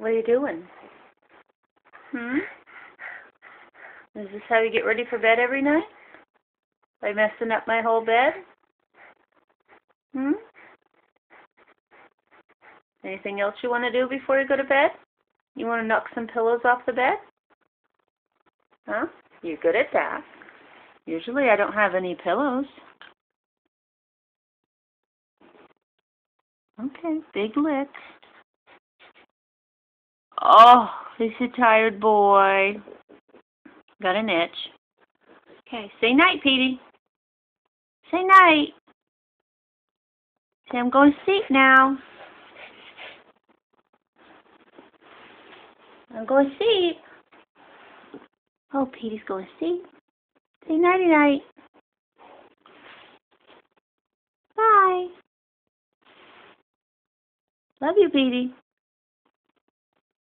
What are you doing? Is this how you get ready for bed every night? By messing up my whole bed? Anything else you want to do before you go to bed? You want to knock some pillows off the bed? Huh? You're good at that. Usually I don't have any pillows. Okay, big lick. Oh, he's a tired boy. Got an itch. Okay, say night, Petey. Say night. Say I'm going to sleep now. I'm going to sleep. Oh, Petey's going to sleep. Say nighty-night. Bye. Love you, Petey.